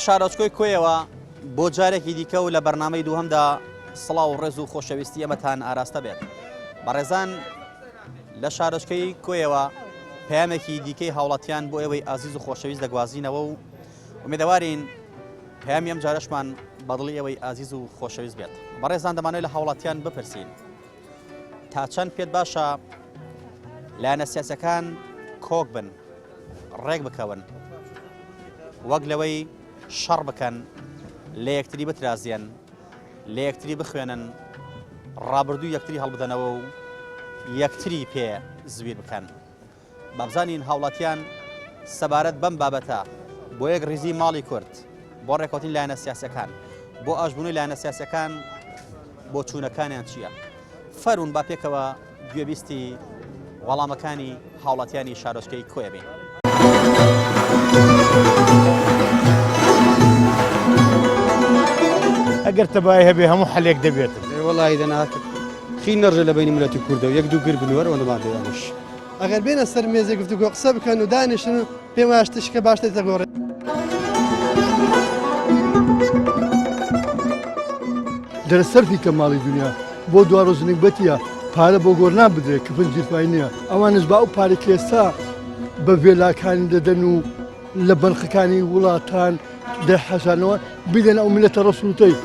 شارۆچکۆی کۆیەوە بۆ جارێکی دیکە و لە بەرنامەی دووهەمدا سڵاو و ڕێز و خۆشەویستی ئەمەتان ئاراستە بێت. بەڕێزان لە شارۆچکەی کۆیەوە پەیامێکی دیکەی هاوڵاتیان بۆ ئێوەی ئازیز و خۆشەویست دەگوازینەوە و ئومێدەوارین پەیامی ئەم جارەشمان بەدڵی ئەوەی ئازیز و خۆشەویست بێت. بەڕێزان دەمانێت لە هاوڵاتیان بپرسین تا چەند پێت باشە لایەنە سیاسەکان کۆک بن، ڕێک بکەون، وەک لەوەی شەڕ بکەن، لە یەکتری بترازێن، لە یەکتری بخوێنن، ڕابردوو یەکتری هەڵبدەنەوە و یەکتری پێ زویر بکەن. بابزانین هاوڵاتیان سەبارەت بەم بابەتە بۆ یەک ڕیزی ماڵی کورد، بۆ ڕێکوتنی لایەنە سیاسەکان، بۆ ئاشبوونی لایەنە سیاسەکان بۆ چوونەکانیان چییە؟ فەرون با پێکەوە گوێبیستی وەڵامەکانی هاوڵاتیانی شارۆچکەی کۆیە بین. ئەگەر تەبای هەبێ هەموو حەلێک دەبێتن. وەڵی دەناکە خی نەڕژە لە بینی ملەتی کوردە و یەک دوو گر بنوەرەوە دەمادەیانش. ئەگەر بێنە سەر مێزێک گفتوگۆ قسە بکەن و دانیشن و پێم وایە شتێکە باش دەگۆڕێ. دەرەسەرفی کە ماڵی دنیا بۆ دوا ڕۆژنێک بەتیە پارە بۆ گۆڕنان بدرێت کە پنجیرفای نییە. ئەوانش با ئەو پارێک ئێستا بە وێلاکانی دەدەن و لە بەرخەکانی وڵاتان دەحەشانەوە بدەن ئەو میلەتە ڕەسووتەی.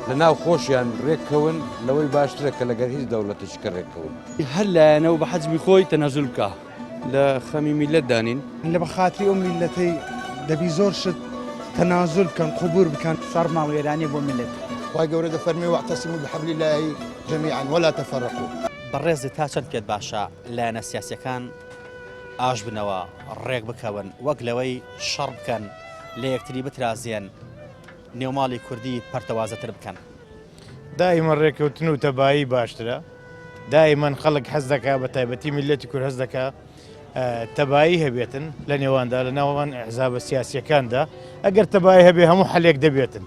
لە ناو خۆشیان ڕێککەون لەوەی باشترە کە لەگەر هیچ دەوڵەتێکە ڕێککەون. هەر لایەنەوە بە حەجمی خۆی تەنەزول بکە لە خەمی میلەت دانین. لە بەخاتری ئەو میلەتەی دەبی زۆر شت تەنازل بکەن، قبول بکەن. شەڕ ماڵوێرانی بۆ میلەت. خی گەورە دەفەرمێ واعتەسیموا بحەبل الله جەمیعاً ولا تفرقوا. بەڕێز تا چەند پێت باشە لایەنە سیاسیەکان ئاش بنەوە، ڕێک بکەون، وەک لەوەی شەڕ بکەن، لە یەکتری بترازێن، نێوماڵی کوردی پەرتەوازەتر بکەن. دائیمەن ڕێککەوتن و تەبایی باشترە. دائیمەن خەڵک حەز دەکا بە تایبەتی میلەتی کورد حەز دەکا تەبایی هەبێتن لە نێواندا لە ناوان ئەحزابە سیاسیەکاندا. ئەگەر تەبایی هەبێ هەموو حەلێک دەبێتن.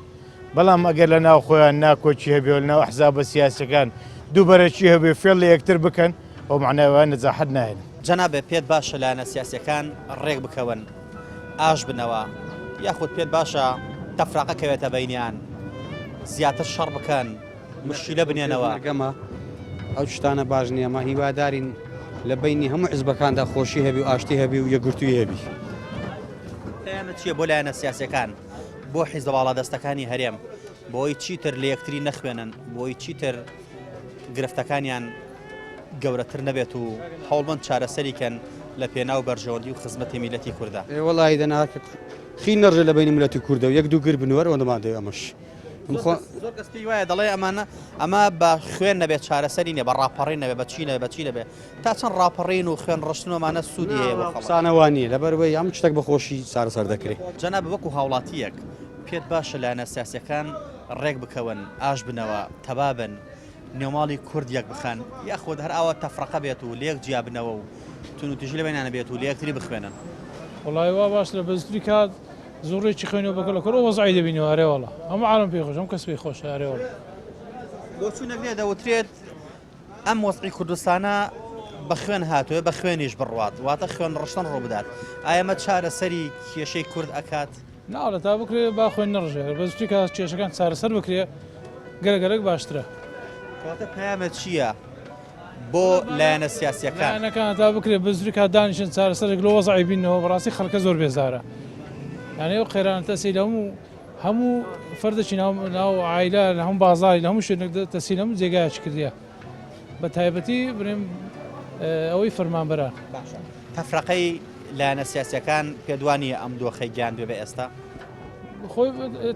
بەڵام ئەگەر لە ناو خۆیان ناکۆچی هەبێ و لە ناو ئەحزابە سیاسیەکان دووبەرەکی هەبێ فێڵ لە یەکتر بکەن ئەو معناویان نەجاحەت ناهێن. جەنابێ پێت باشە لایەنە سیاسیەکان ڕێک بکەون، ئاش بنەوە، یاخود پێت باشە تەفراقە کەوێتە بەینیان، زیاتر شەڕ بکەن، مشکلە بنێنەوە. گەمە ئەو شتانە باش نییە. مە هیوادارین لە بینی هەموو حزبەکاندا خۆشی هەبی و ئاشتی هەبی و یەکگرتووی هەبی. پەیامت چییە بۆ لایەنە سیاسیەکان، بۆ حیزب باڵادەستەکانی هەرێم، بۆی چیتر لە یەکتری نەخوێنن، بۆی چیتر گرفتەکانیان گەورەتر نەبێت و هەوڵمەند چارەسەریکەن لە پێناو بەرژەوەندی و خزمەتی میلەتی کوردە. وەڵی دەناکە خی نەڕژە لە بینی ملەتی کوردە و یەک دوو گر بنوەرەوە دەمادەی ئەمەش. زۆر کەس پێی وایە دەڵێ ئەمە بە خوێن نەبێت چارەسەری نێ، بە ڕاپەڕی نەبێت، بە چی نەبێت، بە چی نەبێت. تا چەند ڕاپەڕین و خوێن ڕشتنەوەمانە سوودی هەیە بۆ قسانەوانی لەبەرەوەی هەموو شتێک بەخۆشی چارەسەر دەکرێت. جەناب وەکو هاوڵاتیەک پێت باشە لایەنە سیاسیەکان ڕێک بکەون، ئاش بنەوە، تەبابن، نێوماڵی کورد یەک بخەن، یاخود هەر ئەوە تەفرەقە بێت و لە یەک جیا بنەوە و تون و تیژی لە بینانە بێت و لە یەکتری بخوێنن. وڵای وا باشترە بەزتری کات زۆڕێکی خوێنەوە بکە لە کۆرە وەزعی دەبینەوە. هەرێوەڵە هەموو عالم پێی خۆش، هەم کەس پێی خۆشە. هەرێوەڵە بۆ چوونە لێ دەوترێت ئەم وەزعی کوردستانە بە خوێن هاتووە، بە خوێنیش بڕوات، واتە خوێن ڕشتن ڕوو بدات. ئایا ئەمە چارەسەری کێشەی کورد ئەکات؟ ناوڵە تا بکرێ با خوێن نەڕژێ، بەزتری کات کێشەکان چارەسەر بکرێ گەرەگەرەك باشترە. کاتە پەیامت چییە بۆ لایەنە سیاسیەکان؟ لایەنەکان تا بکرێ بەزتری کات دانیشن چارەسەرێک لە وەزعی بینەوە. بەڕاستی خەڵکە زۆر بێزارە. یعنی ئەو قەیرانە تەسیل هەموو فەردێکی ناو عایلە لە هەموو بازاری لە هەموو شوێنێک تەسیل هەموو جێگایەکی کردیە، بە تایبەتی بڵێم ئەوەی فەرمانبەران. تەفرەقەی لایەنە سیاسیەکان پێدوانیە ئەم دۆخەی گیان بێ بە ئێستا؟ خۆی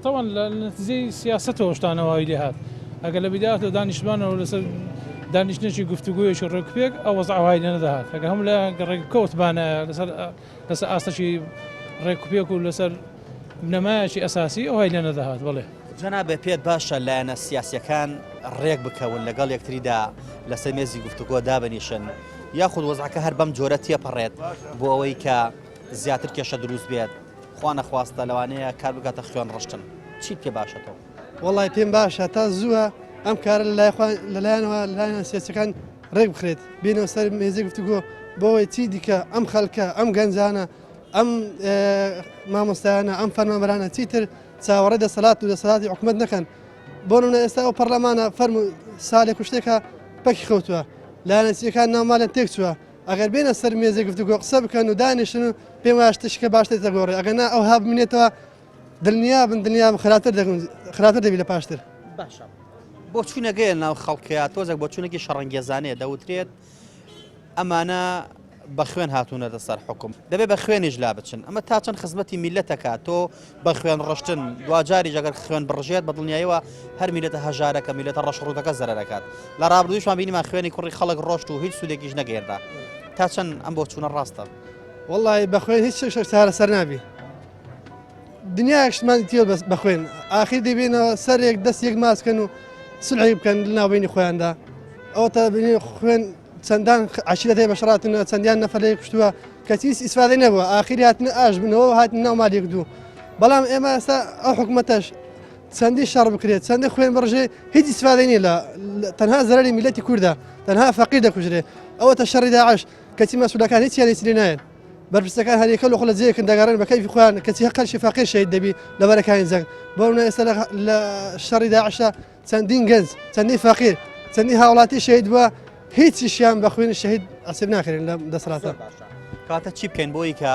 تەوان لە نەتیجەی سیاسەتەوە شتانەوەی لێ هات. ئەگەر لە بیداتەوە دانیشتمانەوە لەسەر دانیشتنێکی گفتوگویەکی ڕێکپێک ئەو وەزعەوای لێ نەدەهات. ئەگەر هەموو لە ڕێککەوتبانە لەسەر ئاستەکی ڕێکوپێک و لەسەر نەمایەکی ئەساسی ئەوهای لێ نەدەهات. بڵێ جەنابێ پێت باشە لایەنە سیاسیەکان ڕێک بکەون، لەگەڵ یەکتریدا لەسەر مێزی گفتوگۆ دابنیشن، یاخود وەزعەکە هەر بەم جۆرە تێپەڕێت بۆ ئەوەی کە زیاتر کێشە دروست بێت، خوا نەخواستە لەوانەیە کار بکاتە خوێن ڕشتن. چیت پێ باشەتەوە؟ وەڵی پێم باشە تا زووە ئەم کارە لەلایەنەوە لایەنە سیاسیەکان ڕێک بخرێت، بێنەوە سەر مێزی گفتوگۆ بۆەوەی چی دیکە ئەم خەڵکە ئەم گەنجانە ئەم مامۆستایانە ئەم فەرمانبەرانە چیتر چاوەڕێ دەسەڵات و دەسەڵاتی حکوومەت نەکەن بۆ نمونە ئێستا ئەو پەرلەمانە فەرمو ساڵێک و شتێکە پەکی خەوتووە لایەنەچیەکان ناوماڵیان تێک چووە ئەگەر بێنە سەر مێزێک گفتوگۆ قسە بکەن و دانیشتن و پێم وایە شتێکە باش دەگۆڕێ ئەگەر نا ئەو ها بمێنێتەوە دڵنیا خراپتر دەبی لە پاشتر. باشە بۆ چوونەگەیە ناو خەڵکەیە تۆزێک بۆ چوونێکی شەڕەنگێزانەیە دەوترێت ئەمانە بە خوێن هاتوونەتە سەر حکوم دەبێت بە خوێنیش لا بچن ئەمە تا چەند خزمەتی میلەتەکە تۆ بە خوێن ڕشتن دوجاری ئەگەر خوێن بڕژێت بە دڵنیاییەوە هەر میلەتە هەژارەکە میلەتە ڕەشڕوتەکە زەرەکات لە ڕابردوویشمان بینیمان خوێنی کوڕی خەڵک ڕۆشت و هیچ سوودێکیش نەگەێنرا تا چەند ئەم بۆ چوونە ڕاستە وەڵی بە خوێن هیچ شێک چارە سەر نابی دنیاکشمان تێ بە خوێن ئاخیر دەبێنەوە سەرێک دەستێک ماسکەن و سلعی بکەن ناوبینی خۆیاندا ئەوە تا بینی خوێن چەندان عشیرەتی بەشڕاتن چەندیان نەفەرەیە کوشتووە کەچی ئیسفادە نەبووە ئاخری هاتنە ئاش بنەوە هاتن ناو مالێک دوو بەڵام ئێمە ئێستا ئەو حکوومەتەش چەندی شەڕ بکرێت چەندی خوێن بڕژێ هیچ ئیسفادە نیە لە تەنها زەرری میلەتی کووردە تەنها فەقیر دەکوژرێ ئەوە تا شەڕی داعش کەچی مەسئولەکان هیچیان لێ نایەن بەرپرسەکان هەریەکە لە خۆ لە جێیەکن دەگەڕێن بە کەیفی خۆیان کەچی قەرشی فەقیر شەهید دەبی لەبەرەکانی جەنگ بۆ ئێستا لە شەڕی داعشە چەندین گەنج چەندی فەقیر چەندی هاوڵاتی شەهید بووە هیچیشیان بە خوێنی شەهید ئەسیب ناکرێن لە دەسەڵاتە کاتە چی بکەین بۆی کە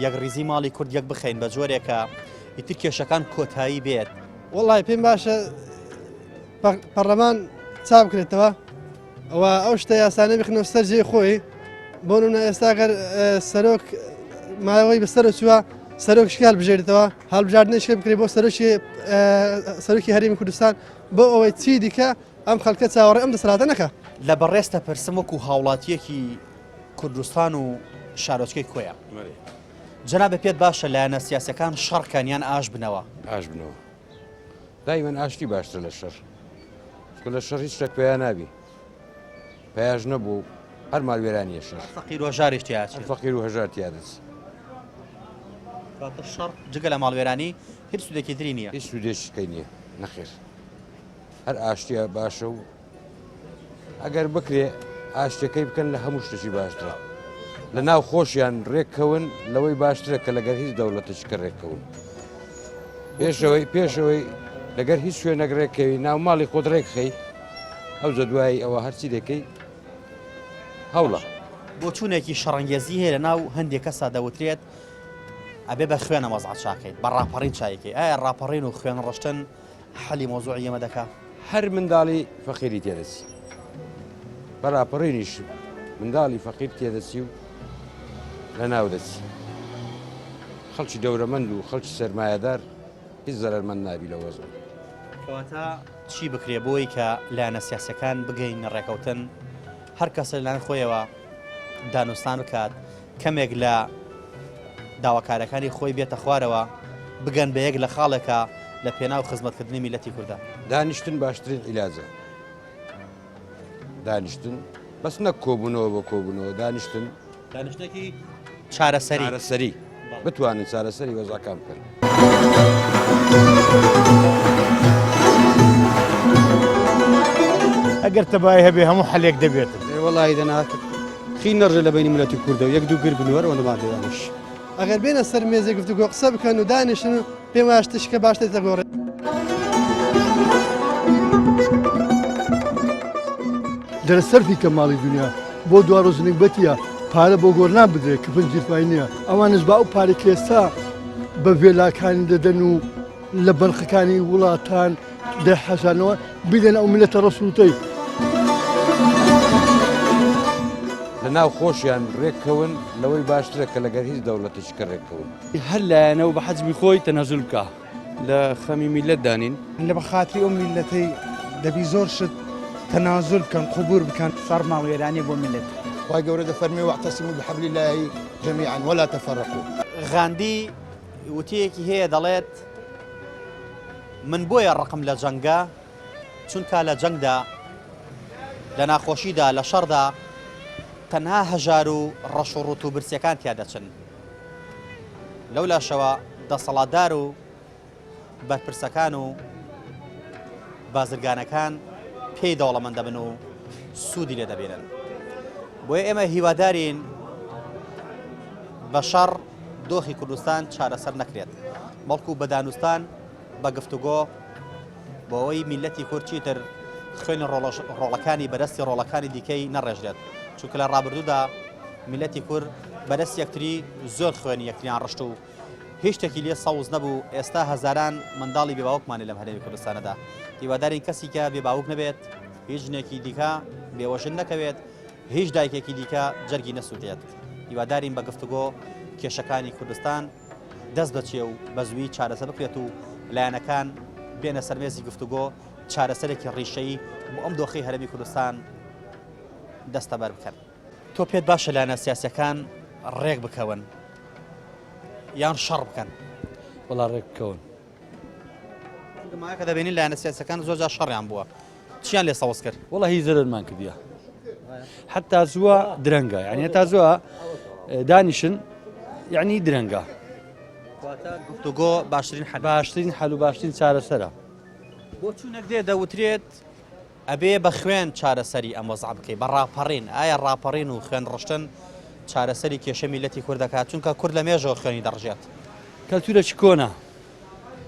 یەک ڕیزی ماڵی کورد یەک بخەین بە جۆرێکە ئیتر کێشەکان کۆتایی بێت وڵی پێم باشە پەرلەمان چا بکرێتەوە ئەوە ئەو شتە یاسانە بخنەوە سەر جێی خۆی بۆ نمونە ئێستا گەر سەرۆک ماوەی بەسەر چووە سەرۆک شکال بژێرێتەوە هەڵبژاردنەشکە بکرێت بۆ سەرۆکی هەرێمی کوردستان بۆ ئەوەی چی دیکە ئەم خەڵکە چاوەڕێ ئەم دەسەڵاتە نەکە لە بەڕێستە پرسم وەکو هاوڵاتیەکی کوردستان و شارۆچکەی کۆیە جەنابە پێت باشە لایەنە سیاسەکان شەڕکانیان ئاش بنەوە ئاش بنەوە دایمەن ئاشتی باشتر لە شەڕ لە شەڕ هیچ شتێک پێیان نابی پێیاژ نەبوو هەر ماڵوێرانیە شەڕ فەقیر و هەژارێک تیاچێت فەقیر و هەژار تیادەچ شەڕ جگە لە ماڵوێرانی هیچ سوودێکی تری نییە هیچ سوودێشکەی نییە نەخێر هەر ئاشتیە باشە و ئەگەر بکرێ ئاشتەکەی بکەن لە هەموو شتێکی باشترە لە ناو خۆشیان ڕێککەون لەوەی باشترە کە لەگەر هیچ دەوڵەتشکە ڕێککەون پێشەوەی لەگەر هیچ شوێنەک ڕێکەوی ناو ماڵی خۆت ڕێکخەی ئەو زە دوایی ئەوە هەرچی دەکەی هەوڵە بۆ چوونێکی شەڕەنگێزی هەیە لە ناو هەندێک کەسا دەوترێت ئەبێ بە خوێنە مەزعات چاکەیت بە ڕاپەڕین چایەکەی ئایا ڕاپەڕین و خوێن ڕشتن حەلی مۆزوعی ئێمە دەکا هەر منداڵی فەقیری تێدەچی بە ڕاپەڕینیش منداڵی فەقیر تێدەچی و لە ناو دەچی خەڵکی دەورەمەند و خەڵکی سەرمایەدار هیچ زەرمەند نابی لە وەزن کەواتە چی بکرێ بۆی کە لایەنە سیاسەکان بگەین ڕێکەوتن هەر کەسە لەلایەن خۆیەوە دانوستان بکات کەمێک لە داواکارەکانی خۆی بێتە خوارەوە بگەن بە یەک لە خاڵێکە لە پێناو خزمەتکردنی میلەتی کوردە دانیشتن باشترین عیلاجە دانیشتن بەس نەک کۆبوونەوە بە کۆبوونەوە دانیشتێکی چارەسەری چارەسەری بتوانن چارەسەری وەزاکان بکەن ئەگەر تەبای هەبێ هەموو حەلێک دەبێتن وڵی دەناکە خی نەڕژە لە بینی ملەتی کوردە و یەک دوو گر بنوەرەوە لەمادەیانش ئەگەر بێنە سەر مێزێک گفتوگۆ قسە بکەن و دانیشتن و پێم وایە شتێکە باش دەگۆڕێ دەرەسەرفی کە ماڵی دنیا بۆ دوا ڕۆژنێک بەتیە پارە بۆ گۆڕنان بدرێت کە پنجیرفای نییە ئەوانش با ئەو پارێک ئێستا بە وێلاکانی دەدەن و لە بەرخەکانی وڵاتان دەحەشانەوە بدەن ئەو میلەتە ڕەسووتەی لە ناو خۆشیان ڕێککەون لەوەی باشترە کە لەگەر هیچ دەوڵەتشکە ڕێککەون هەر لایەنەوە بە حەجمی خۆی تەنەزول بکە لە خەمی میلەت دانین لە بەخاتری ئەو میلەتەی دەبی زۆر شت تەنازل بکەن قبور بکەن شەڕ ماڵوێرانی بۆ میلەت خی گەورە دەفەرمێ واعتصموا بحبل الله جميعا ولا تفرقوا غاندی وتیەکی هەیە دەڵێت من بۆیە ڕقم لە جەنگە چونکە لە جەنگدا لە ناخۆشیدا لە شەڕدا تەنها هەژار و ڕەش و ڕوت و برسیەکان تیا دەچن لەو لاشەوە دەسەڵاتدار و بەرپرسەکان و بازرگانەکان پێی دەوڵەمەند دەبن و سوودی لێ دەبێنن بۆیە ئێمە هیوادارین بە شەڕ دۆخی کوردستان چارەسەر نەکرێت بەڵکو بە دانوستان بە گفتوگۆ بۆ ئەوەی میلەتی کورد چیتر خوێنی ڕۆڵەکانی بەدەستی ڕۆڵەکانی دیکەی نەڕێژێت چونکە لە ڕابردوودا میلەتی کورد بەدەست یەکتری زۆر خوێنی یەکتریان ڕشت و هیچ شتێکی لێ سەوز نەبوو ئێستا هەزاران منداڵی بێباوکمانی لەم هەرێمی کوردستانەدا هیوادارین کەسی کە بێباوک نەبێت هیچ ژنێکی دیکە بێوەژن نەکەوێت هیچ دایکێکی دیکە جەرگی نەسووتێت هیوادارین بە گفتوگۆ کێشەکانی کوردستان دەست بەچێ و بە زووی چارەسەر بکرێت و لایەنەکان بێنە سەرمێزی گفتوگۆ چارەسەرێکی ڕیشەیی بۆ ئەم دۆخی هەرێمی کوردستان دەستەبەر بکەن تۆ پێت باشە لایەنە سیاسیەکان ڕێک بکەون یان شەڕ بکەن وڵا ڕێک بکەون گمایە کە دەبینین لایەنە سیاسیەکان زۆر جار شەڕیان بووە چیان لێ سەوز کرد وڵا هیچ زەرمان کردیە حتا زووە درەنگە یعنی هەتا زووە دانیشن یعنی درەنگە گفتوگۆ باشترین حەل و باشترین چارەسەرە بۆ چوونەک دێ دەوترێت ئەبێ بە خوێن چارەسەری ئەم وەزع بکەیت بە ڕاپەڕین ئایا ڕاپەڕین و خوێن ڕشتن چارەسەری کێشە میلەتی کورد دەکات چونکە کورد لە مێژەوە خوێنی دەڕژێت کەلتورێکی کۆنا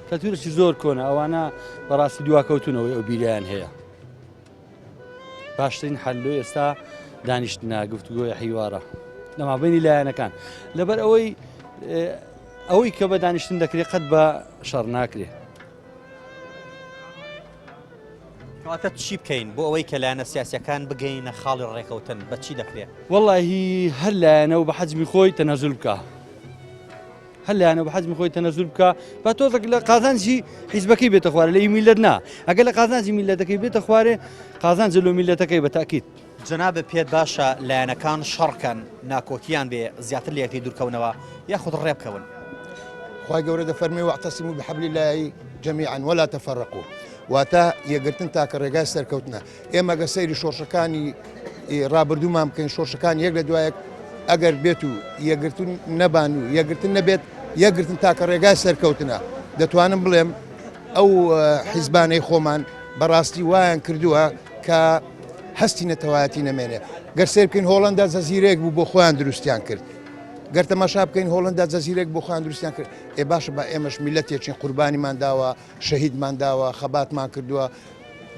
کەلتورێکی زۆر کۆنا ئەوانە بەڕاستی دواکەوتونەوەی ئەو بیریان هەیە باشترین حەلۆ ئێستا دانیشتنە گفتوگۆی حیوارە لەمابینی لایەنەکان لەبەر ئەوەی کە بە دانیشتن دەکرێت قەت بە شەڕ ناکرێت کەواتە چی بکەین بۆ ئەوەی کە لایەنە سیاسیەکان بگەینە خاڵی ڕێکەوتن بە چی دەکرێت وەڵاهی هەر لایەنەوە بە حەجمی خۆی تەنەزول بکە هەر لایەنەوە بە حەجمی خۆی تەنەزول بکە بە تۆزێک لە قازانجی حیزبەکەی بێتە خوارێ لە میلەت نا ئەگەر لە قازانجی میلەتەکەی بێتە خوارێ قازانج لۆ میلەتەکەی بە تاکید جەنابە پێت باشە لایەنەکان شەڕکەن ناکۆکیان بێ زیاتر لە یەکتری دوورکەونەوە یاخود ڕێ بکەون خی گەورە دەفەرمێ واعتصموا بحبل الله جميعا ولا تفرقوا واتە یەکگرتن تاکە ڕێگای سەرکەوتنە ئێمە گە سەیری شۆڕشەکانی ڕابردوومان بکەین شۆڕشەکان یەک لە دوایەک ئەگەر بێت و یەکگرتن نەبان و یەکگرتن نەبێت یەکگرتن تاکە ڕێگای سەرکەوتنە دەتوانم بڵێم ئەو حیزبانەی خۆمان بەڕاستی وایان کردووە کە هەستی نەتەوایەتی نەمێنێ گەر سێر بکەین هۆڵەندا جەزیرەیەک بوو بۆ خۆیان دروستیان کرد گەر تەماشا بکەین هۆڵەندا جەزیرەیەک بۆ خۆیان دروستیان کرد ئێ باشە بە ئێمەش میلەتێکین قوربانیمان داوە شەهیدمان داوە خەباتمان کردووە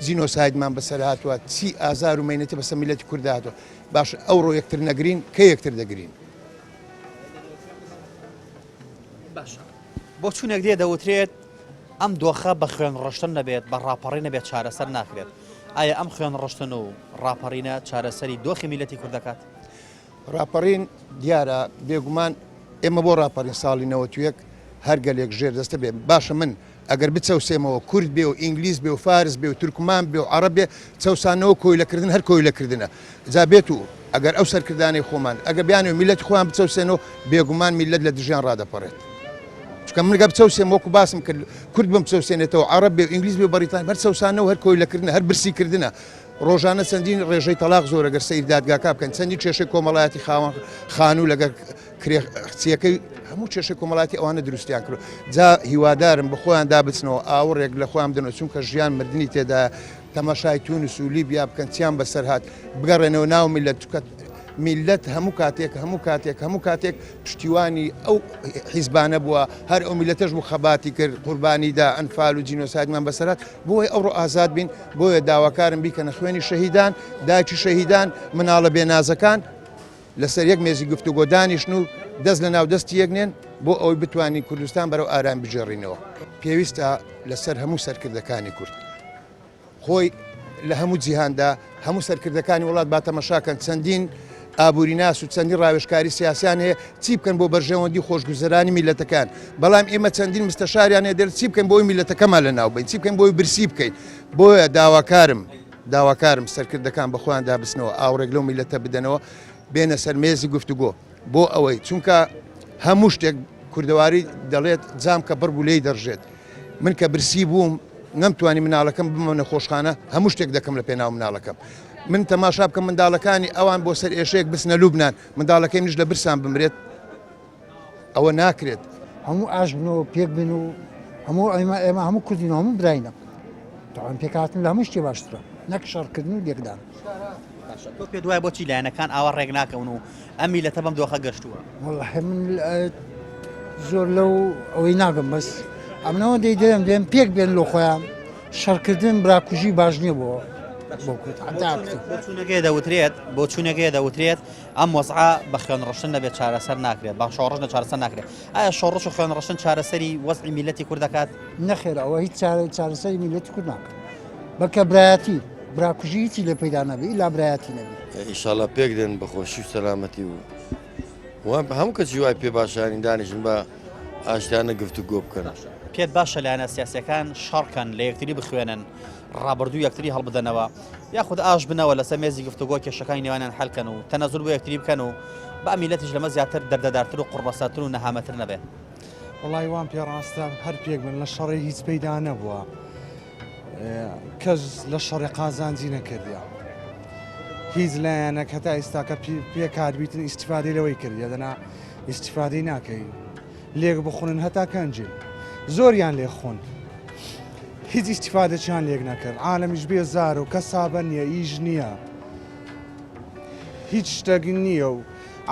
زینۆسایدمان بەسەر هاتووە چی ئازار و مەینەتی بەسەر میلەتی کوورد هاتووە باش ئەوڕۆ یەکتر نەگرین کە یەکتر دەگرین باشە بۆ چوونێک دێ دەوترێت ئەم دۆخە بە خوێن ڕشتن نەبێت بە ڕاپەڕی نەبێت چارەسەر ناکرێت ئایا ئەم خوێن ڕشتن و ڕاپەڕینە چارەسەری دۆخی میلەتی کورد دەکات ڕاپەڕین دیارە بێگومان ئێمە بۆ ڕاپەڕین ساڵی 91 هەر گەلێک ژێر دەستە بێ باشە من ئەگەر بچەوسێمەوە کورد بێ و ئینگلیز بێ و فارس بێ و تورکمان بێ و عەرەب بێ چەوسانەوە کۆیلەکردن هەر کۆیلەکردنە جا بێت و ئەگەر ئەو سەرکردانی خۆمان ئەگە بیانێ میلەتی خۆیان بچەوسێنەوە بێگومان میلەت لە دژیان ڕادەپەڕێت چکە منگە بچەوسێم وەکو باسم کرد کورد بم بچەوسێنێتەوە عەرەب بێ و ئینگلیز بێ و بەریتانی هەر چەوسانەوە هەر کۆیلەکردنە هەر برسیکردنە ڕۆژانە چەندین ڕێژەی تەلاق زۆر ئەگەر سەیر دادگاکە بکەن چەندی کێشەی کۆمەڵایەتی خانوو لەگەر کچیەکەی هەموو کێشەی کۆمەڵاتی ئەوانە دروستیان کرد جا هیوادارم بە خۆیان دابچنەوە ئاوڕێک لە خۆیان بدەنەوە چونکە ژیان مردنی تێدا تەماشای تونس و لیبیا بکەن چیان بەسەر هات بگەڕێنەوە ناو میلەت میلەت هەموو کاتێک پشتیوانی ئەو حیزبانە بووە هەر ئەو میلەتەش بوو خەباتی کرد قوربانیدا ئەنفال و جینۆسایدمان بەسەرات بۆی ئەوڕۆ ئازاد بین بۆیە داواکارم بیکەنە خوێنی شەهیدان دایکی شەهیدان مناڵە بێنازەکان لەسەر یەک مێزی گفتوگۆ دانیشتن و دەست لە ناو دەستی یەکنێن بۆ ئەوەی بتوانین کوردستان بەرەو ئارام بژێڕینەوە پێویستە لەسەر هەموو سەرکردەکانی کورد خۆی لە هەموو جیهاندا هەموو سەرکردەکانی وڵات با تەماشاکەن چەندین ئابووری ناس و چەندین ڕاوێژکاری سیاسیان هەیە چی بکەن بۆ بەرژەوەندی خۆشگوزەرانی میلەتەکان بەڵام ئێمە چەندین مستەشاریان هەیە دەر چی بکەین بۆی میلەتەکەمان لە ناو بین چی بکەین بۆی برسی بکەین بۆیە داواکارم سەرکردەکان بە خۆیان دابستنەوە ئاوڕێک لەو میلەتە بدەنەوە بێنە سەر مێزی گفتوگۆ بۆ ئەوەی چونکە هەموو شتێک کوردەواری دەڵێت جام کە بڕ بوو لێی دەڕژێت من کە برسی بووم نەمتوانی مناڵەکەم بمەنە خۆشخانە هەموو شتێک دەکەم لە پێناو مناڵەکەم من تەماشا بکەم منداڵەکانی ئەوان بۆ سەر ئێشەیەک بچنە لوبنان منداڵەکەی منیش لە برسان بمرێت ئەوە ناکرێت هەموو ئاش بنەوە پێک بن و هەموو ئێمە هەموو کوردینەوە هەموو براینە تاوان پێکهاتن لە هەموو شتێ باشترە نەک شەڕکردن و لێکدان تۆ پێ دوای بۆچی لایەنەکان ئاوا ڕێک ناکەون و ئەم میلەتە بەم دۆخە گەشتووە وەڵڵاهی من زۆر لەو ئەوەی ناگەم بەس ئەمنەوە دەیدەم پێک بێن لە خۆیان شەڕکردن براکوژی باش نییە بۆ بۆ چوونەکەی دەوترێت ئەم وەزعە بە خوێن ڕشتن نەبێت چارەسەر ناکرێت بە شۆڕش نە چارەسەر ناکرێت ئایا شۆڕش و خوێن ڕشتن چارەسەری وەزعی میلەتی کورد دەکات نەخێر ئەوە هیچ چارەسەری میلەتی کورد ناکات بەکە برایەتی براکوژی هیچی لێ پەیدا نەبێت ئیلا برایەتی نەبێت ئیشاڵە پێک دێن بە خۆشی و سەلامەتی و وان هەموو کەسی وای پێ باشانی دانیشن بە ئاشتیانە گفتوگۆ بکەن پێت باشە لایەنە سیاسیەکان شەڕکەن لە یەکتری بخوێنن ڕابردوو یەکتری هەڵبدەنەوە یاخود ئاش بنەوە لەسەر مێزی گفتوگۆ کێشەکانی نێوانیان حەلکەن و تەنەزول بۆ یەکتری بکەن و با میلەتیش لەمە زیاتر دەردەدارتر و قوڕبەسەتر و نەهامەتر نەبێت وڵی وان پێڕاستە هەر پێک من لە شەڕی هیچ پەیدا نەبووە کەس لە شەڕی قازانجی نەکردیا هیچ لایەنە هەتا ئێستاکە پێکاربیتن ئیسیفادەی لەوەی کردیا دەنا ئیسیفادەی ناکەی لێک بخونن هەتا کەنجێ زۆریان لێ خۆن هیچ ئیسیفادەچیان لێک نەکرد عالەمیش بێزار و کەسابە نییە ئیژ نییە هیچ شتێکی نییە و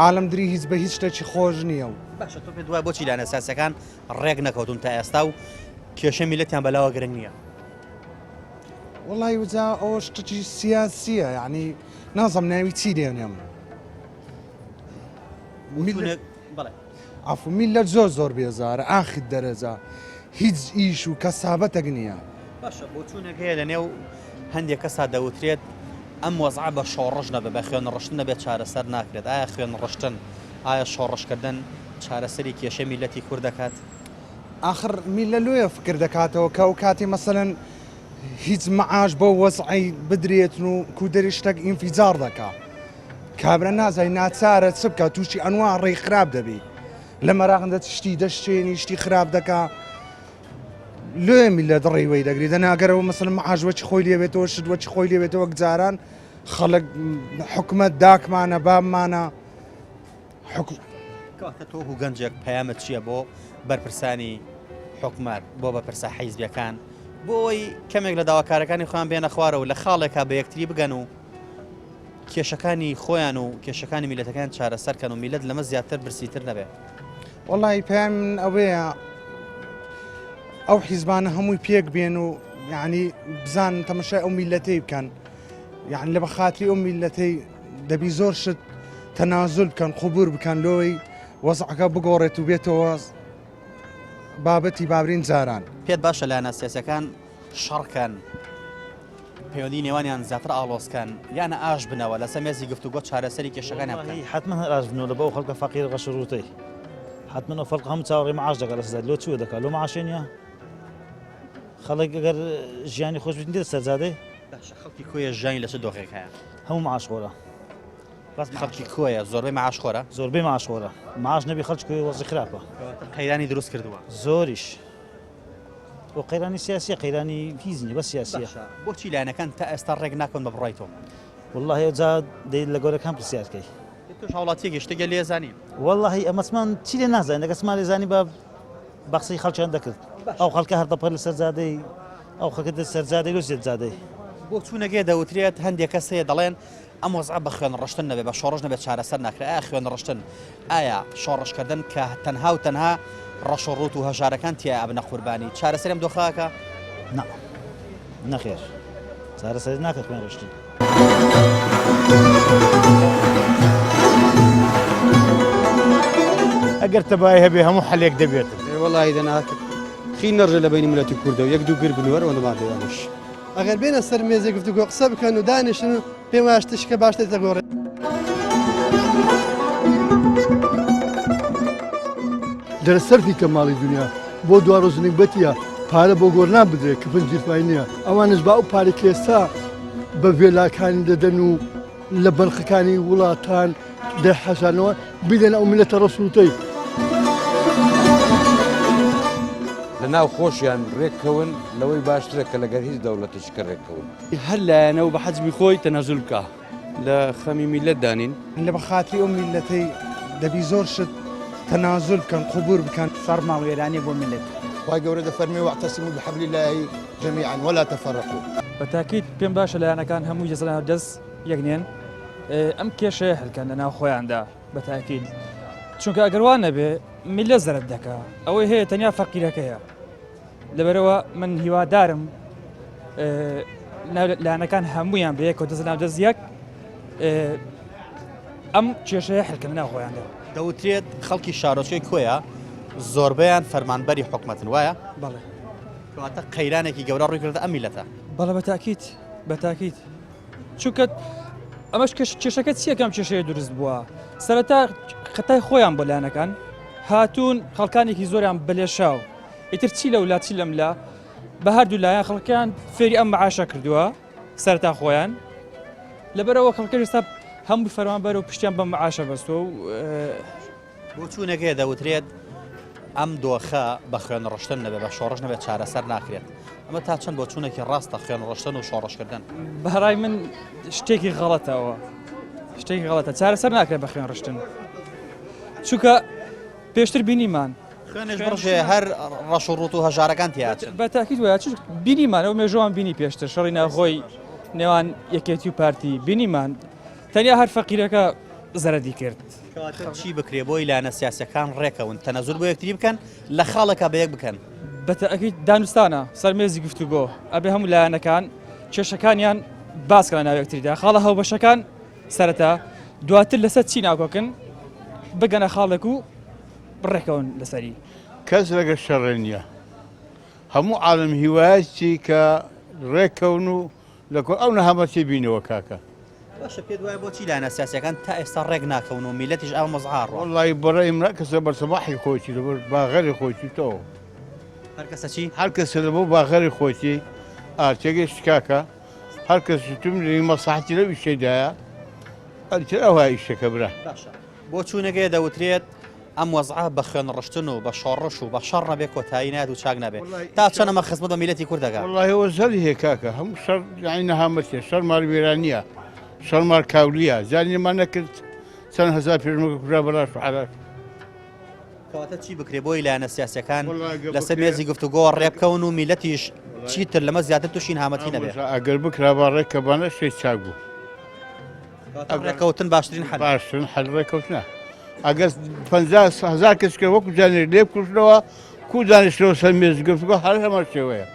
عالم دری هیچ بە هیچ شتێکی خۆش نییە و باشە تۆ پێ دوای بۆچی لایەنە سیاسیەکان ڕێک نەکەوتون تا ئێستا و کێشە میلەتیان بەلاوە گرنگ نییە وڵی وجا ئەوە شتێکی سیاسیە یعنی نازم ناوی چی دێنێم ئەفو میلەت زۆر بێزارە ئاخی دەرەجا هیچ ئیش و کەسابەتێک نییە باشە بۆ چوونەکەیە لە نێو هەندێک کەسا دەوترێت ئەم وەزعە بە شۆڕژ نەبێت بە خوێن ڕشتن نەبێت چارەسەر ناکرێت ئایا خوێن ڕشتن ئایا شۆڕشکردن چارەسەری کێشە میلەتی کورد دەکات آخر میلە لێە فکر دەکاتەوە کە ئەو کاتی مەسەلەن هیچ مەعاش بۆ وەزعی بدرێتن و کودەری شتێک ئینفیجار دەکات کابرا نازای ناچارە چ بکە تووشی ئەنوا ڕێی خراپ دەبێت لە مەراغندە شتی دەشتێنی شتی خراپ دەکات لێ میلە دڕێوەی دەگریت دەناگەرەوە مەسەلەن مەعاش خۆی لێبێتەوە شت وەچی خۆی لێبێتەوە جاران خەڵک حکومەت داکمانە باممانە کاتە تۆ و گەنجێک پەیامت چییە بۆ بەرپرسانی حکومەت بۆ بەپرسە حیزبیەکان بۆ ئەوی کەمێک لە داواکارەکانی خۆیان بێنە خوارەوە لە خاڵێکا بە یەکتری بگەن و کێشەکانی خۆیان و کێشەکانی میلەتەکان چارەسەرکەن و میلەت لەمە زیاتر برسیتر نەبێت وڵی پێم من ئەوەیە ئەو حیزبانە هەمووی پێک بێن و یعنی بزان تەمەشای ئەو میلەتەی بکەن یعنی لە بەخاتری ئەو میلەتەی دەبی زۆر شت تەنازل بکەن قوبور بکەن لۆی وەزعەکە بگۆڕێت و بێتەوە بابەتی بابرین جاران پێت باشە لایەنە سیاسیەکان شەڕکەن پەیوەندی نێوانیان زیاتر ئاڵۆزکەن یانە ئاش بنەوە لەسەر مێزی گفتوگۆ چارەسەری کێشەکانیان بکەن حتما هەر ئاش بنەوە لە بەو خەڵکە فەقیر ڕەشڕوتەی حتما ئەو فەڵق هەموو چاوەڕێ مەعاش دەکات لە سەر لۆ چوە دەکات لۆ مەعاشێ نییە خەڵک ئەگەر ژیانی خۆش بێت دێت سەرزادەی خەڵکی کۆیە ژیانی لە چ دۆخێک هەیە هەموو مەعاش خۆرە خەڵکی کۆیە زۆربەی مەعاش خۆرە زۆربەی مەعاش خۆرە مەعاش نەبی خەڵکی کۆی وەزعی خراپە قەیرانی دروست کردووە زۆریش بۆ قەیرانی سیاسیە قەیرانی هیچ نییە بە سیاسیە بۆچی لایەنەکان تا ئێستا ڕێک ناکەن بە بڕای تۆ والله جا دەیت لە گۆرەکان پرسیارکەی توش هاوڵاتیەکی شتێکە لێزانین والله ئەمەسمان چی لێ نازانین دەگەسمان لێزانی بە بەخسەی خەڵکیان دەکرد ئەو خەڵکە هەردەپەر لە سەرزادەی ئەو خەکە سەرزادەی لۆ زێدزادەی بۆ چوونەکەی دەوترێت هەندێک کەسەیە دەڵێن ئەم وەزعە بە خوێن ڕشتن نەبێت بە شۆڕژ نەبێت چارەسەر ناکرێت ئایا خوێن ڕشتن ئایا شۆڕشکردن کە تەنها و تەنها ڕەش و ڕوت و هەژارەکان تیا بنە قوربانی چارەسەرم دۆخاکە نەخێر چارەسەر ناکات خوێن ڕشتن ئەگەر تەبای هەبێ هەموو حەلێک دەبێت وڵی دەناکە خی نەڕژە لە بینی ملەتی کوردە و یەک دوو گر بنوەر ئەوە نەمادەیانش ئەگەر بێنە سەر مێزێک گفتوگۆ قسە بکەن و دانیشن و پێم وایە شتێکە باش دەگۆڕێت دەرەسەرفی کەماڵی دنیا بۆ دوا ڕۆژنێک بەتیە پارە بۆ گۆڕنان بدرێت کە پنجیرفای نییە ئەوانش با ئەو پارێک ئێستا بە وێلاکانی دەدەن و لە بەرخەکانی وڵاتان دەحەسانەوە بدەن ئەو میلەتە ڕەسووتەی لە ناو خۆشیان ڕێککەون لەوەی باشترە کە لەگەر هیچ دەوڵەتێککە ڕێککەون هەر لایەنەوە بە حەجمی خۆی تەنەزول بکە لە خەمی میلەت دانین لە بەخاتری ئەو میلەتەی دەبی زۆر شت تەنازل بکەن قوبور بکەن شەڕمان وێرانی بۆ میلەت خی گەورە دەفەرمێ واعتصموا بحبل الله جميعا ولا تفرقوا بەتاکید پێم باشە لایەنەکان هەموو جەزەلان دەست یەکنێن ئەم کێشەیە هەلکەن لە ناو خۆیاندا بەتاکید چونکە ئەگەر وان نەبێ میلە زەرت دەکا ئەوەی هەیە تەنیا فەقیرەکەیە لەبەرەوە من هیوادارم لایەنەکان هەموویان بەیەکەوە دەست ناو دەست یەک ئەم کێشەیە حلکردن ناو خۆیاندا. دەوترێت خەڵکی شارۆچکەی کۆیە زۆربەیان فەرمانبەری حکومەتن وایە؟ بەڵێ کەواتە قەیرانێکی گەورە ڕووی کردە ئەم میلەتە. بەڵێ بەتاکیت چونکە ئەمەش کێشەکە چیەکەم کێشەیە دروست بووە سەرەتا خەتای خۆیان بۆ لایەنەکان هاتوون خەڵکانێکی زۆریان بەلێشاو ئیتر چی لە وڵات چی لەم لە بە هەردوو لایەن خەڵکیان فێری ئەم مەعاشە کردووە سەرتا خۆیان لەبەرەوە خەڵکە ئێستا هەموو فەرمانبەر و پشتیان بە مەعاشە بەستۆ و بۆ چوونەکەی دەوترێت ئەم دۆخە بە خوێن ڕشتن نەبێ بە شۆڕش نەبێت چارەسەر ناکرێت ئەمە تا چەند بۆ چوونێکی ڕاستە خوێن ڕشتن و شۆڕشکردن بەڕای من شتێکی غەڵەتەوە شتێکی غەڵەتە چارەسەر ناکرێت بە خوێن ڕشتن چونکە پێشتر بینیمان خوێنش بڕژێ هەر ڕەش و ڕوت و هەژارەکان تیاچن بە تاکید وایە بینیمان ئەو مێژۆوان بینی پێشتر شەڕی ناخۆی نێوان یەکێتی و پارتی بینیمان تەنیا هەر فەقیرەکە زەرەدی کرد چی بکرێ بۆی لایەنە سیاسەکان ڕێکەون تەنەزول بۆ یەکتری بکەن لە خاڵێکا بە یەک بکەن بە تاکید دانوستانە سەرمێزی گفتوگۆ ئەبێ هەموو لایەنەکان کێشەکانیان باسکە لە ناو یەکتریدا خاڵە هەڵبەشەکان سەرەتا دواتر لەسەر چی ناکۆکن بگەنە خاڵێک و بڕێکەون لەسەری کەس لەگە شەڕێ نییە هەموو عالم هیوایەتی کە ڕێکەون و لە ئەو نەهامەتی بینەوە کاکە باشە پێت وایە بۆچی لایەنە سیاسەکان تا ئێستا ڕێک ناکەون و میلەتیش ئەو مەزعار وەڵی بەڕێ ئیمرا کەسە بەرسەماحی خۆتی لەبەر باغەری خۆتی تۆ هەر کەسە چی هەر کەسە لەبەر باغەری خۆتی ئاتێگەشت کاکە هەر کەس توم لەی مەساحەتی لەو ئیشەدایە ئەتر ئەوها ئیشەکە برا باشە بۆ چوونەکەی دەوترێت ئەم وەزعە بە خوێن ڕشتن و بە شۆڕش و بە شەڕ نەبێ کۆتایی نات و چاک نەبێت تا چەندەمە خزمەت بە میلەتی کورد دەکات وەڵی ئەوە زەری هەیە کاکە هەموو شەڕ یعنی نەهامەتێ شەڕ ماڵوێرانیە شەڕ مار کاولیە زانیمان نەکرد چەند هەزار پێشمەکە کوژا بەلاش و حەلاش کەواتە چی بکرێ بۆی لایەنە سیاسەکان لەسەر مێزی گفتوگۆ ڕێبکەون و میلەتیش چیتر لەمە زیاتر تووشین هامەتی نەبێت ئەگەر بکرا با ڕێکەبانە شێ چاک بوو ڕێکەوتن باشترین حەل باشترین حەل ڕێکەوتنە ئەگەر 50,000 کەسکە وەکو جانێر لێ بکوژنەوە کو دانیشتەوە سەر مێز گفتوگۆ هەر هەمان شێوەیە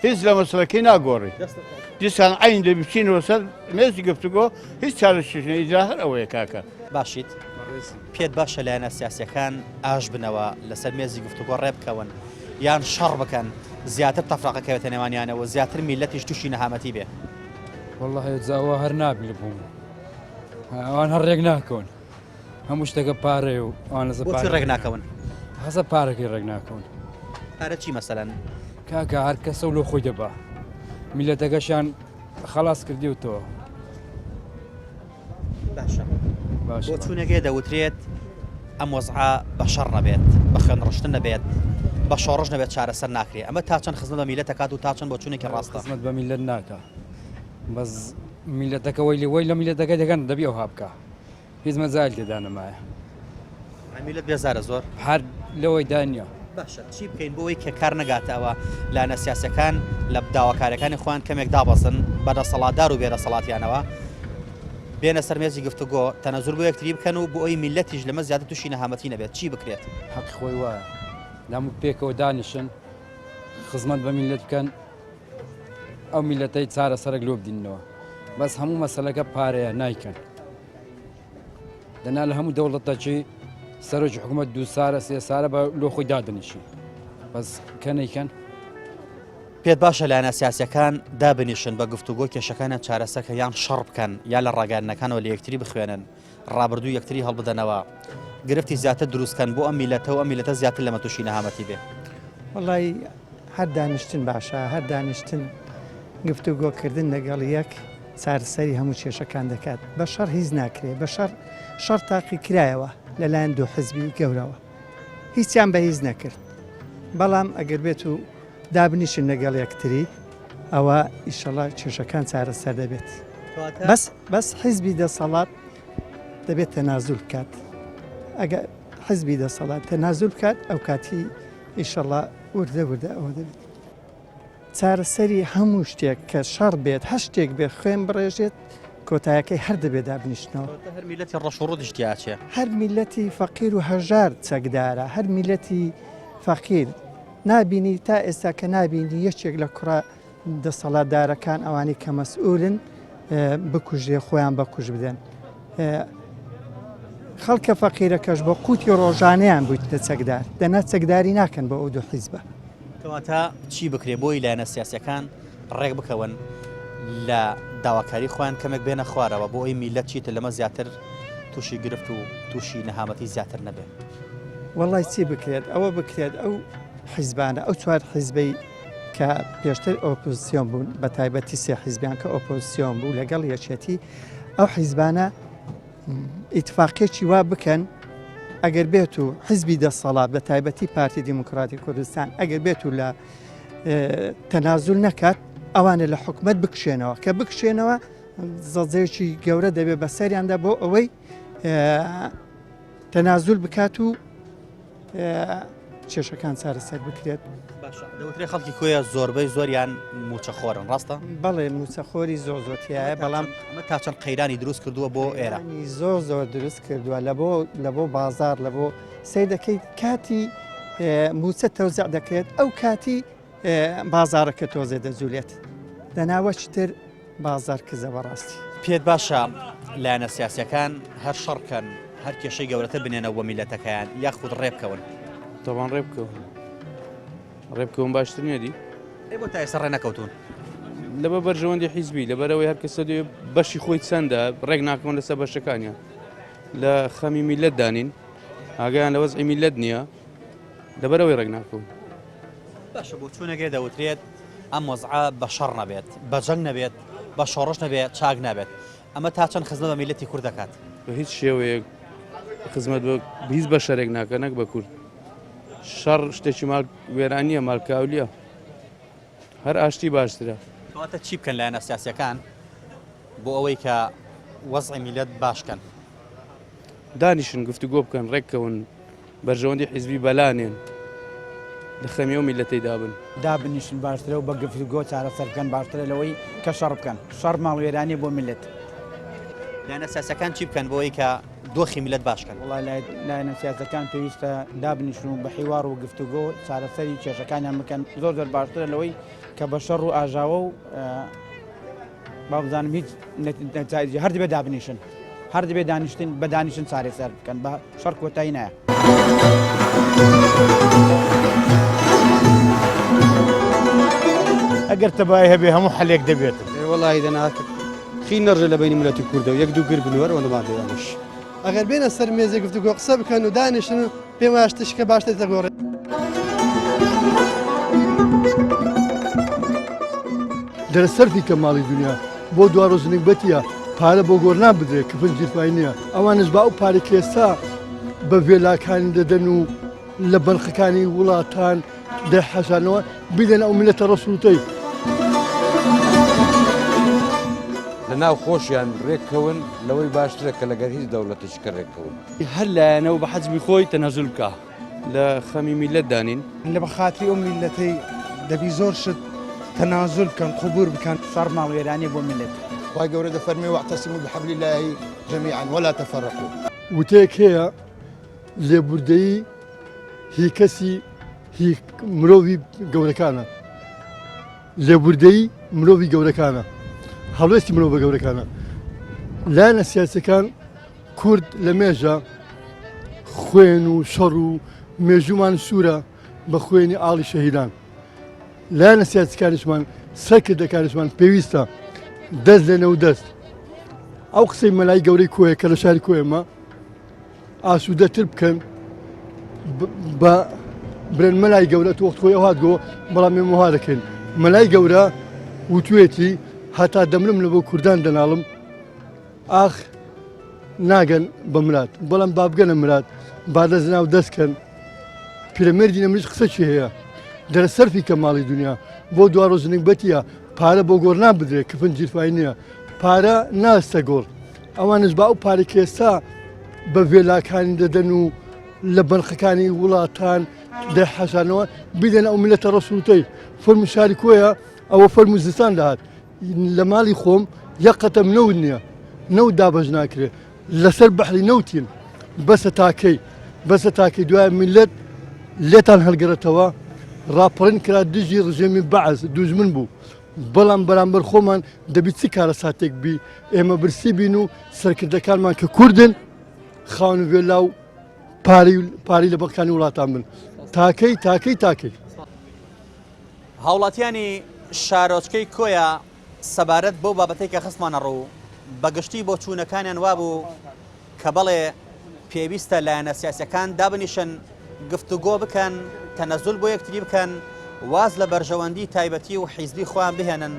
هیچ لە مەسەلەکەی ناگۆڕی دیسان عین دەبچینەوە سەر مێزی گفتوگۆ هیچ چارەشێژنە ئیجا هەر ئەوەیە کاکە باشیت پێت باشە لایەنە سیاسیەکان ئاش بنەوە لەسەر مێزی گفتوگۆ ڕێبکەون یان شەڕ بکەن زیاتر تەفراقەکەوێتە نێوانیانەوە زیاتر میلەتیش تووشی نەهامەتی بێ والله جاوا هەر نابی بووم ئەوان هەر ڕێک ناکەون هەموو شتەکە پارێ و ئەوان لەسەر بۆچی ڕێک ناکەون حەسە پارەکەی ڕێک ناکەون پارە چی مەسەلەن کاکە هەر کەسە و لۆ خۆی دەبا میلەتەکەشیان خەلاص کردیوتەوە باشە بۆ چوونەکەی دەوترێت ئەم وەزعە بە شەڕ نەبێت بە خوێن ڕشتن نەبێت بە شۆڕش نەبێت چارەسەر ناکرێت ئەمە تا چەند خزمەت بە میلەت دەکات و تا چەند بۆ چوونێکی ڕاستە خزمەت بە میلەت ناکە بەس میلەتەکە وەی لە میلەتەکەی دەگەن دەبی ئەو هابکە هیچ مەجال تێدا نەمایە میلەت بێزارە زۆر هەر لەوەی دانیە باشە چی بکەین بۆەوەی کە کار نەگاتەوە لایەنە سیاسەکان لە داواکاریەکانی خۆیان کەمێک دابەزن بەدەسەڵاتدار و بێدەسەڵاتیانەوە بێنە سەر مێزی گفتوگۆ تەنەزول بۆ یەکتری بکەن و بۆ ئەوی میلەتیش لەمە زیاتر تووشی نەهامەتی نەبێت چی بکرێت حەقی خۆی وایە لەموو پێکەوە دانیشن خزمەت بە میلەت بکەن ئەو میلەتەی چارە سەرک لۆ بدینەوە بەس هەموو مەسەلەکە پارەیە نایکەن دەنا لە هەموو دەوڵەتەکی سەرۆکی حکوومەت دوو سارە سێ سارە بە لۆ خۆی دادنیشی بەس کە نەیکەن پێت باشە لایەنە سیاسیەکان دابنیشن بە گفتوگۆ کێشەکانیان چارەسەکە یان شەڕ بکەن یا لە ڕاگەاندنەکانەوە لە یەکتری بخوێنن ڕابردوو یەکتری هەڵبدەنەوە گرفتی زیاتر دروستکەن بۆ ئەم میلەتە و ئەم میلەتە زیاتر لەمە تووشی نەهامەتی بێ وەڵی هەر دانیشتن باشە هەر دانیشتن گفتوگۆکردن لەگەڵ یەک چارەسەری هەموو کێشەکان دەکات بە شەڕ هیچ ناکرێت بە شەڕ تاقی کرایەوە لەلایەن دوو حزبی گەورەوە هیچیان بە هیچ نەکرد بەڵام ئەگەر بێت و دابنیشن لەگەڵ یەکتری ئەوە ئیشەڵا کێشەکان چارەسەر دەبێت بەس حیزبی دەسەڵات دەبێت تەنازول بکات ئەگە حیزبی دەسەڵات تەنازول بکات ئەو کاتی ئیشەڵا وردە ئەوە دەبێت چارەسەری هەموو شتێک کە شەڕ بێت هەر شتێک بێت خوێن بڕێژێت کۆتایەکەی هەر دەبێت دابنیشتنەوە. هەر میلەتی ڕەشوڕۆدیش تیاچێ، هەر میلەتی فەقیر و هەژار چەکدارە، هەر میلەتی فەقیر نابینی تا ئێستا کە نابینی یەکێک لە کوڕە دەسەڵاتدارەکان ئەوانی کە مەسئولن بکوژێ خۆیان بەکوژ بدەن. خەڵکە فەقیرەکەش بە قوتی ڕۆژانەیان بوویتە چەکدار، دەنا چەکداری ناکەن بە ئەو دوو حیزبە. کەواتە چی بکرێ بۆی لایەنە سیاسیەکان ڕێک بکەون لە داواکاری خۆیان کەمێک بێنە خوارەوە بۆ ئەی میلەت چیتە لەمە زیاتر تووشی گرفت و تووشی نەهامەتی زیاتر نەبێت. وەڵای چی بکرێت ئەوە بکرێت ئەو حیزبانە ئەو چوار حیزبەی کە پێشتر ئۆپۆزیسیۆن بوون بە تایبەتی سێ حیزبیان کە ئۆپۆزیسیۆن بوو لەگەڵ یەکێتی ئەو حیزبانە ئیتفاقێکی وا بکەن ئەگەر بێت و حیزبی دەسەڵات بە تایبەتی پارتی دیموکراتی کوردستان ئەگەر بێت و لە تەنازول نەکات ئەوانە لە حکومەت بکشێنەوە کە بکشێنەوە زەجەیەکی گەورە دەبێت بە سەریاندا بۆ ئەوەی تەنازول بکات و کێشەکان چارەسەر بکرێت. دەوترێ خەڵکی کۆیە زۆربەی زۆریان موچەخۆرن ڕاستە؟ بەڵێ موچەخۆری زۆرزۆتیایە بەڵام ئەمە تا چەند قەیرانی دروست کردووە بۆ ئێرە زۆر دروست کردووە لە بۆ بازار لە بۆ سەی دەکەیت کاتی موچە تەوزیع دەکرێت ئەو کاتی بازارەکە تۆزێ دەجوولێت دەناوە چتر بازار کزە بەڕاستی. پێت باشە لایەنە سیاسیەکان هەر شەڕکەن هەر کێشەی گەورەتر بنێنەوە بۆ میلەتەکەیان یاخود ڕێبکەون. تەوان ڕێبکەون باشتر نیەدی ئەی بۆ تا ئێستا ڕێ نەکەوتون لەبە بەرژەوەندی حیزبی لەبەرەوەی هەر کەسە دوێ بەشی خۆی چەندە ڕێک ناکەون لەسەر بەشەکانیان لە خەمی میلەت دانین ئاگایان لە وەزعی میلەت نییە لەبەرەوەی ڕێک ناکەون. باشە بۆ چوونەگەی دەوترێت ئەم وەزعە بە شەڕ نەبێت بە جەنگ نەبێت بە شۆڕش نەبێت چاک نابێت ئەمە تا چەند خزمەت بە میلەتی کورد دەکات بە هیچ شێوەیەک خزمەت هیچ بە شەرێک ناکە نەک بە کورد. شەڕ شتێکی مال وێرانیە مالکاولیە هەر ئاشتی باشترە. کەواتە چی بکەن لایەنە سیاسیەکان بۆ ئەوەی کە وەزعی میلەت باشکەن؟ دانیشن گفتوگۆ بکەن ڕێککەون بەرژەوەندی حیزبی بەلانێن لە خەمی و میلەتەی دابن دابنیشن باشترە و بە گفتوگۆ چارەسەر بکەن باشترە لەوەی کە شەڕ بکەن شەڕ ماڵوێرانی بۆ میلەت. لایەنە سیاسیەکان چی بکەن بۆ ئەوەی کە دۆخی میلەت باشکەن؟ وڵای لایەنە سیاسەکان پێویستە دابنیشن و بە حیوار و گفتوگۆ چارەسەری کێشەکانیان بکەن زۆر باشترە لەوەی کە بە شەڕ و ئاژاوە و با بزانم هیچ نەتایجی هەر دەبێت دابنیشن هەر دەبێت دانیشتن بە دانیشتن چارەسەر بکەن بە شەڕ کۆتایی نایە. ئەگەر تەبای هەبێ هەموو حەلێک دەبێت. وڵی دەناکە خی نەڕژە لە بینی ملەتی کوردە و یەک دوو گر بنوەر ئەوەندەمادەیانش. ئەگەر بێنە سەر مێزێک گفتوگۆ قسە بکەن و دانیشتن و پێم وایە شتێکە باشتر دەگۆڕێت. دەرەسەرفی کە ماڵی دنیا بۆ دوا ڕۆژنێک بەتیە پارە بۆ گۆڕنان بدرێت کە پنجیرفای نییە ئەوانش با ئەو پارێک ئێستا بە وێلاکانی دەدەن و لە بەرخەکانی وڵاتان دەحەشانەوە بدەن ئەو میلەتە ڕەسووتەی لە ناو خۆشیان ڕێککەون لەوەی باشترە کە لەگەر هیچ دەوڵەتێکی کە ڕێککەون هەر لایەنەوە بە حەجمی خۆی تەنەزول بکە لە خەمی میلەت دانین لە بەخاتری ئەو میلەتەی دەبی زۆر شت تەنازل بکەن قبور بکەن شەڕ ماڵوێرانی بۆ میلەت. خی گەورە دەفەرمێ واعتەسیموا بحەبلی الله جەمیعا ولا تەفەرەقوا. وتەیەک هەیە لێبوردەیی هی کەسی هی مرۆڤی گەورەکانە لێبوردەیی مرۆڤی گەورەکانە هەڵوێستی مرۆڤ گەورەکانە لایەنە سیاسەکان کورد لە مێژە خوێن و شەڕ و مێژومان سوورە بە خوێنی ئاڵی شەهیدان لایەنە سیاسەکانیشمان سەرکردەکانیشمان پێویستە دەست لێنە و دەست ئەو قسەی مەلای گەورەی کۆیە کە لە شاری کۆیەمە ئاسوودەتر بکەن بە برن مەلای گەورە تۆخت خۆی هاتگۆ بەڵام ێمە وا دەکەین مەلای گەورە وتوێتی هەتا دەمرم لە بۆ کوردان دەناڵم ئاخ ناگەن بە مرات بەڵام بابگەنە مرات با دەست ناو دەستکەن پیرەمێردی نەمریش قسەی هەیە دەرەسەرفی کە ماڵی دنیا بۆ دوا ڕۆژنێک بەتیە پارە بۆ گۆڕنان بدرێت کە پنجیرفای نییە پارە ناستە گۆڕ ئەوانش با ئەو پارێک ئێستا بە وێلاکانی دەدەن و لە بەرخەکانی وڵاتان دەحەشانەوە بدەن ئەو میلەتە ڕەسووتەی فەرمو شاری کۆیە ئەوە فەرمو زستان دەهات لە ماڵی خۆم یەک قەتە منەوت نییە نەوت دابەش ناکرێت لەسەر بەحری نەوتین بەسە تاکەی دوای میلەت لێتان هەڵگەڕێتەوە ڕاپەڕین کرا دژی ڕژێمی بەعەز دوژمن بوو بەڵام بەرامبەر خۆمان دەبی چی کارە ساتێک بی ئێمە برسی بین و سەرکردەکانمان کە کوردن خاون و وێلا و پاری لە بەڵکانی وڵاتان بن تاکەی هاوڵاتیانی شارۆچکەی کۆیە سەبارەت بۆ بابەتەی کە خستمانە ڕوو بەگشتی بۆ چوونەکانیان وابوو کە بەڵێ پێویستە لایەنە سیاسیەکان دابنیشن گفتوگۆ بکەن تەنەزول بۆ یەکتری بکەن واز لە بەرژەوەندی تایبەتی و حیزبی خۆیان بهێنن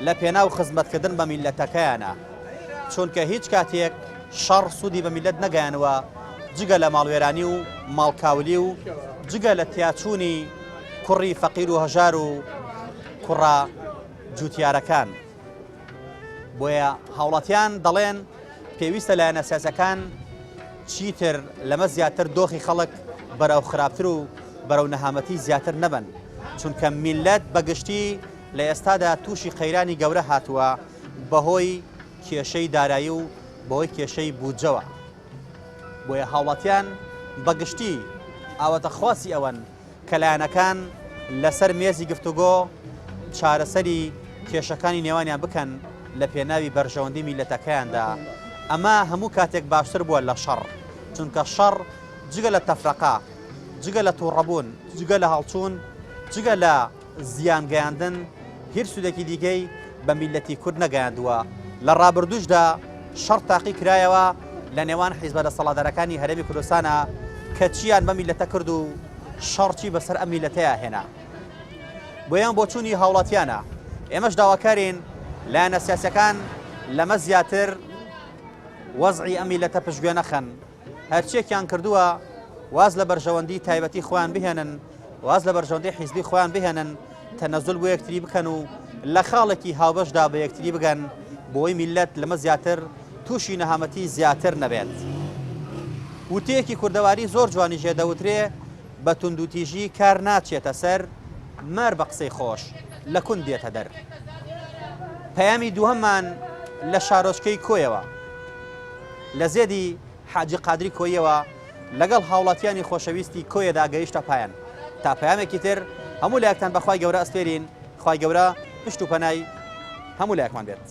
لە پێناو خزمەتکردن بە میلەتەکەیانە چونکە هیچ کاتێک شەڕ سوودی بە میلەت نەگەیانوە جگە لە ماڵوێرانی و ماڵکاولی و جگە لە تیاچوونی کوڕی فەقیر و هەژار و کوڕە جوتیارەکان بۆیە هاوڵاتیان دەڵێن پێویستە لایەنە سیاسەکان چیتر لەمە زیاتر دۆخی خەڵک بەرەو خراپتر و بەرەو نەهامەتی زیاتر نەبن چونکە میلەت بەگشتی لە ئێستادا تووشی قەیرانی گەورە هاتووە بەهۆی کێشەی دارایی و بەهۆی کێشەی بودجەوە بۆیە هاوڵاتیان بەگشتی ئاوەتە خواسی ئەوەن کە لایەنەکان لەسەر مێزی گفتوگۆ چارەسەری کێشەکانی نێوانیان بکەن لە پێناوی بەرژەوەندی میلەتەکەیاندا ئەمە هەموو کاتێک باشتر بووە لە شەڕ چونکە شەڕ جگە لە تەفرەقا جگە لە تووڕەبوون جگە لە هەڵچوون جگە لە زیانگەیاندن هیچ سوودێکی دیگەی بە میلەتی کورد نەگەیاندووە لە ڕابردوشدا شەڕ تاقی کرایەوە لە نێوان حیزبە دەسەڵاتدارەکانی هەرێمی کوردستانە کە چیان بە میلەتە کرد و شەڕچی بەسەر ئەم میلەتەیە هێنا بۆیان بۆ چوونی هاوڵاتیانە ئێمەش داواکارین لایەنە سیاسیەکان لەمە زیاتر وەزعی ئەم میلەتە پشتگوێ نەخەن هەرچیەکیان کردووە واز لە بەرژەوەندی تایبەتی خۆیان بهێنن واز لە بەرژەوەندی حیزبی خۆیان بهێنن تەنەزول بۆ یەکتری بکەن و لە خاڵێکی هاوبەشدا بە یەکتری بگەن بۆی میلەت لەمە زیاتر تووشی نەهامەتی زیاتر نەبێت وتەیەکی کوردەواری زۆر جوانی ژێدەوترێ بە توندوتیژی کار ناچێتە سەر مەر بە قسەی خۆش لە کون دێتە دەر پەیامی دووهەممان لە شارۆچکەی کۆیەوە لە زێدی حاجی قادری کۆیەوە لەگەڵ هاوڵاتیانی خۆشەویستی کۆیەدا گەیشتە پایان تا پەیامێکی تر هەموو لایەکتان بەخوای گەورە ئەسپێرین خوای گەورە پشت و پەنای هەموو لایەکمان بێت.